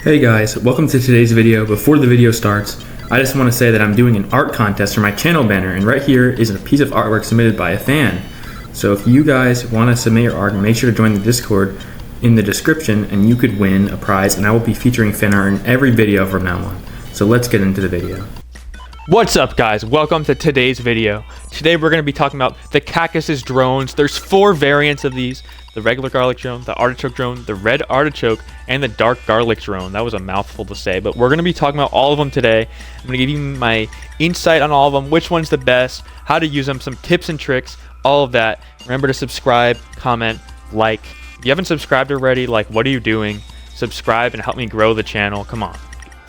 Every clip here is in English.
Hey guys, welcome to today's video. Before the video starts, I just want to say that I'm doing an art contest for my channel banner, and right here is a piece of artwork submitted by a fan. So if you guys want to submit your art, make sure to join the Discord in the description and you could win a prize, and I will be featuring fan art in every video from now on. So let's get into the video. What's up guys, welcome to today's video. Today we're going to be talking about the Cactus drones. There's 4 variants of these: the regular garlic drone, the artichoke drone, the red artichoke, and the dark garlic drone. That was a mouthful to say, but we're going to be talking about all of them today. I'm going to give you my insight on all of them, which one's the best, how to use them, some tips and tricks, all of that. Remember to subscribe, comment, like. If you haven't subscribed already, like, what are you doing? Subscribe and help me grow the channel. Come on,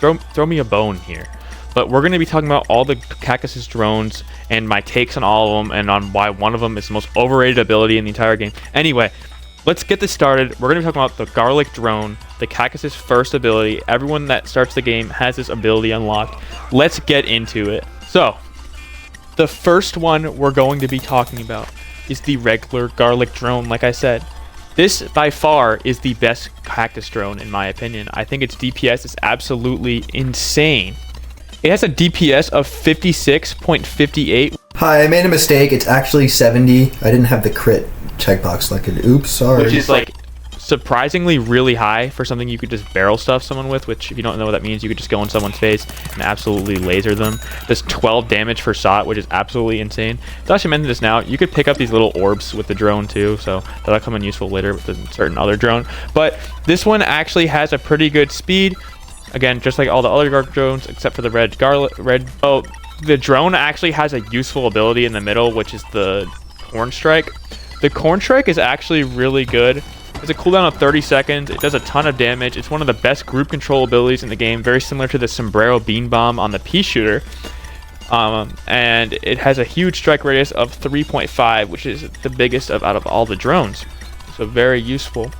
throw me a bone here. But we're going to be talking about all the Cactus drones and my takes on all of them and on why one of them is the most overrated ability in the entire game. Anyway, let's get this started. We're going to be talking about the garlic drone, the Cactus's first ability. Everyone that starts the game has this ability unlocked. Let's get into it. So, the first one we're going to be talking about is the regular garlic drone, like I said. This, by far, is the best Cactus drone, in my opinion. I think its DPS is absolutely insane. It has a DPS of 56.58. Hi, I made a mistake. It's actually 70. I didn't have the crit checkbox selected. Oops, sorry. Which is like surprisingly really high for something you could just barrel stuff someone with, which if you don't know what that means, you could just go in someone's face and absolutely laser them. Does 12 damage per shot, which is absolutely insane. To actually mention this now, you could pick up these little orbs with the drone too, so that'll come in useful later with a certain other drone. But this one actually has a pretty good speed. Again, just like all the other garlic drones, except for the red. Oh, the drone actually has a useful ability in the middle, which is the corn strike. The corn strike is actually really good. It's a cooldown of 30 seconds. It does a ton of damage. It's one of the best group control abilities in the game, very similar to the sombrero bean bomb on the pea shooter. And it has a huge strike radius of 3.5, which is the biggest out of all the drones. So very useful.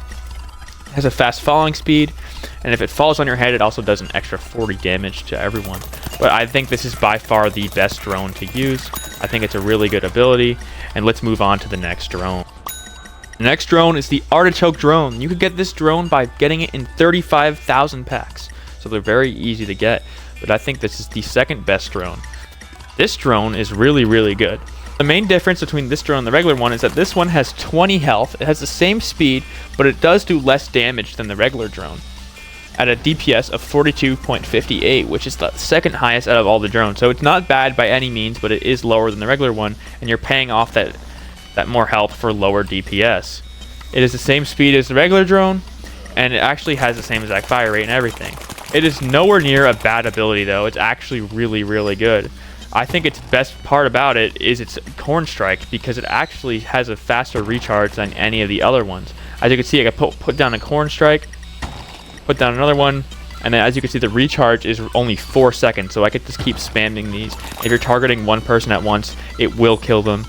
It has a fast falling speed, and if it falls on your head, it also does an extra 40 damage to everyone. But I think this is by far the best drone to use. I think it's a really good ability, and let's move on to the next drone. The next drone is the Artichoke Drone. You could get this drone by getting it in 35,000 packs, so they're very easy to get, but I think this is the second best drone. This drone is really, really good. The main difference between this drone and the regular one is that this one has 20 health, it has the same speed, but it does do less damage than the regular drone, at a DPS of 42.58, which is the second highest out of all the drones. So it's not bad by any means, but it is lower than the regular one, and you're paying off that more health for lower DPS. It is the same speed as the regular drone, and it actually has the same exact fire rate and everything. It is nowhere near a bad ability though. It's actually really, really good. I think its best part about it is its corn strike, because it actually has a faster recharge than any of the other ones. As you can see, I can put down a corn strike, put down another one, and then as you can see, the recharge is only 4 seconds, so I could just keep spamming these. If you're targeting one person at once, it will kill them,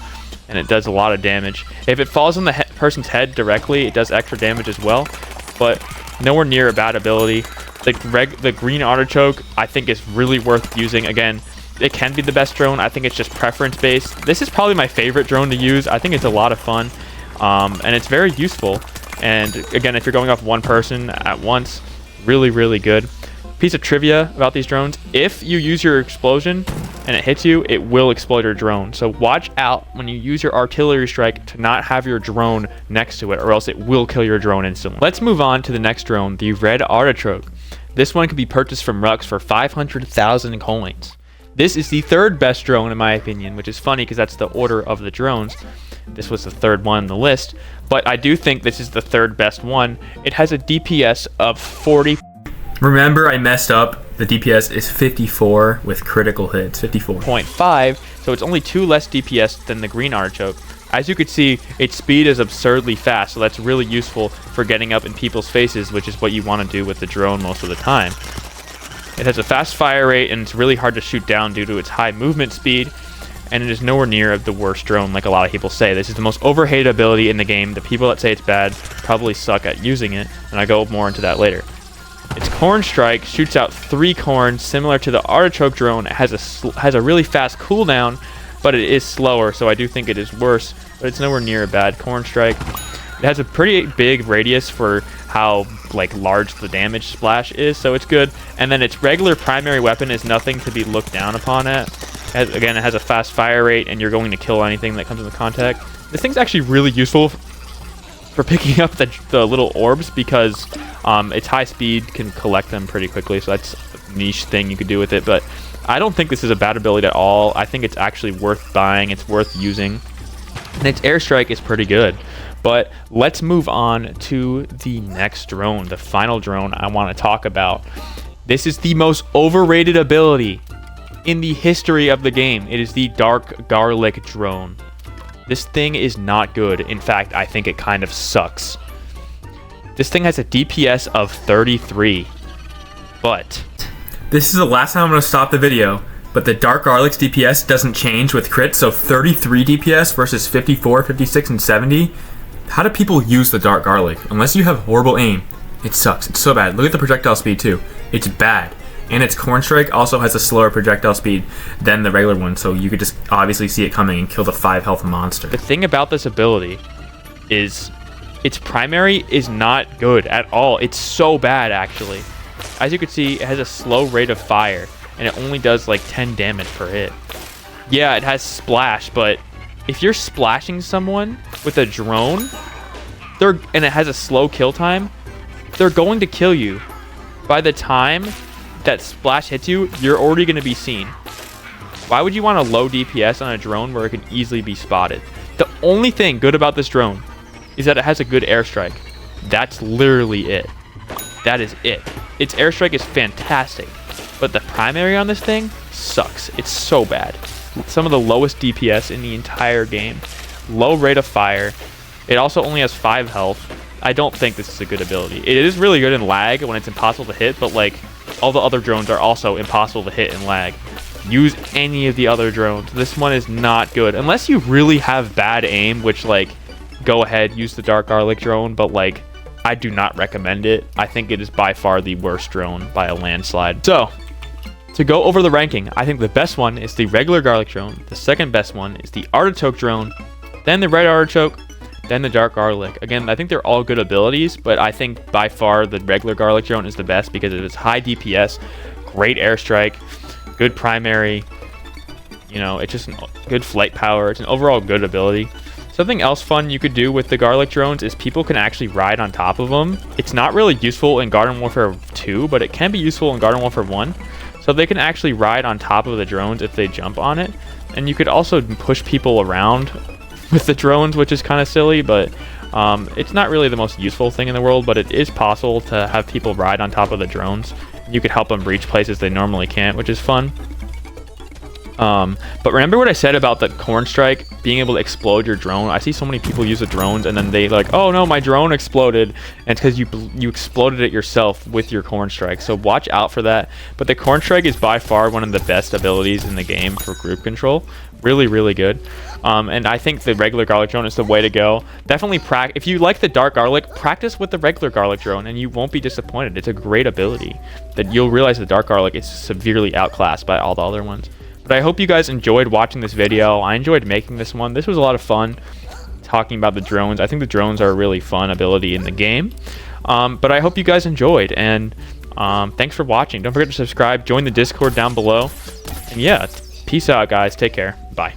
and it does a lot of damage. If it falls on the person's head directly, it does extra damage as well, but nowhere near a bad ability. The green artichoke, I think, is really worth using. Again, it can be the best drone. I think it's just preference based. This is probably my favorite drone to use. I think it's a lot of fun, and it's very useful. And again, if you're going off one person at once, really, really good. Piece of trivia about these drones: if you use your explosion and it hits you, it will explode your drone. So watch out when you use your artillery strike to not have your drone next to it, or else it will kill your drone instantly. Let's move on to the next drone, the red artichoke. This one can be purchased from Rux for 500,000 coins. This is the third best drone in my opinion, which is funny because that's the order of the drones. This was the third one on the list, but I do think this is the third best one. It has a DPS of 40. Remember, I messed up. The DPS is 54 with critical hits, 54.5, so it's only 2 less DPS than the green artichoke. As you can see, its speed is absurdly fast, so that's really useful for getting up in people's faces, which is what you want to do with the drone most of the time. It has a fast fire rate, and it's really hard to shoot down due to its high movement speed, and it is nowhere near the worst drone like a lot of people say. This is the most overhated ability in the game. The people that say it's bad probably suck at using it, and I go more into that later. Its corn strike shoots out 3 corns, similar to the artichoke drone. It has a really fast cooldown, but it is slower, so I do think it is worse, but it's nowhere near a bad corn strike. It has a pretty big radius for how like large the damage splash is, so it's good. And then its regular primary weapon is nothing to be looked down upon at. Again, it has a fast fire rate, and you're going to kill anything that comes into contact. This thing's actually really useful for picking up the little orbs, because its high speed can collect them pretty quickly, so that's a niche thing you could do with it. But I don't think this is a bad ability at all. I think it's actually worth buying. It's worth using. And its airstrike is pretty good. But let's move on to the next drone, the final drone I want to talk about. This is the most overrated ability in the history of the game. It is the Dark Garlic Drone. This thing is not good. In fact, I think it kind of sucks. This thing has a DPS of 33, but This is the last time I'm going to stop the video, but the Dark Garlic's DPS doesn't change with crit, so 33 DPS versus 54, 56, and 70. How do people use the Dark Garlic? Unless you have horrible aim, it sucks. It's so bad. Look at the projectile speed too. It's bad. And its Corn Strike also has a slower projectile speed than the regular one, so you could just obviously see it coming and kill the 5 health monster. the thing about this ability is its primary is not good at all. It's so bad, actually. As you can see, it has a slow rate of fire, and it only does like 10 damage per hit. Yeah, it has splash, but if you're splashing someone with a drone, and it has a slow kill time, they're going to kill you. By the time that splash hits you, you're already going to be seen. Why would you want a low DPS on a drone where it can easily be spotted? The only thing good about this drone is that it has a good airstrike. That's literally it. That is it. Its airstrike is fantastic, but the primary on this thing sucks. It's so bad. Some of the lowest DPS in the entire game. Low rate of fire. It also only has 5 health. I don't think this is a good ability. It is really good in lag when it's impossible to hit, but like all the other drones are also impossible to hit in lag. Use any of the other drones. This one is not good. Unless you really have bad aim, which like, go ahead, use the Dark Garlic Drone, but like, I do not recommend it. I think it is by far the worst drone by a landslide. So, to go over the ranking, I think the best one is the regular Garlic Drone. The second best one is the Artichoke Drone, then the Red Artichoke, then the Dark Garlic. Again, I think they're all good abilities, but I think by far the regular Garlic Drone is the best because it is high DPS, great airstrike, good primary, you know, it's just good flight power. It's an overall good ability. Something else fun you could do with the Garlic Drones is people can actually ride on top of them. It's not really useful in Garden Warfare 2, but it can be useful in Garden Warfare 1. So they can actually ride on top of the drones if they jump on it. And you could also push people around with the drones, which is kind of silly, but it's not really the most useful thing in the world, but it is possible to have people ride on top of the drones. You could help them reach places they normally can't, which is fun. But remember what I said about the Corn Strike being able to explode your drone? I see so many people use the drones and then they like, oh no, my drone exploded, and it's because you exploded it yourself with your Corn Strike. So watch out for that. But the Corn Strike is by far one of the best abilities in the game for group control. Really, really good. And I think the regular Garlic Drone is the way to go. Definitely if you like the Dark Garlic, practice with the regular Garlic Drone and you won't be disappointed. It's a great ability that you'll realize the Dark Garlic is severely outclassed by all the other ones. But I hope you guys enjoyed watching this video. I enjoyed making this one. This was a lot of fun talking about the drones. I think the drones are a really fun ability in the game. But I hope you guys enjoyed. And thanks for watching. Don't forget to subscribe. Join the Discord down below. And yeah, peace out, guys. Take care. Bye.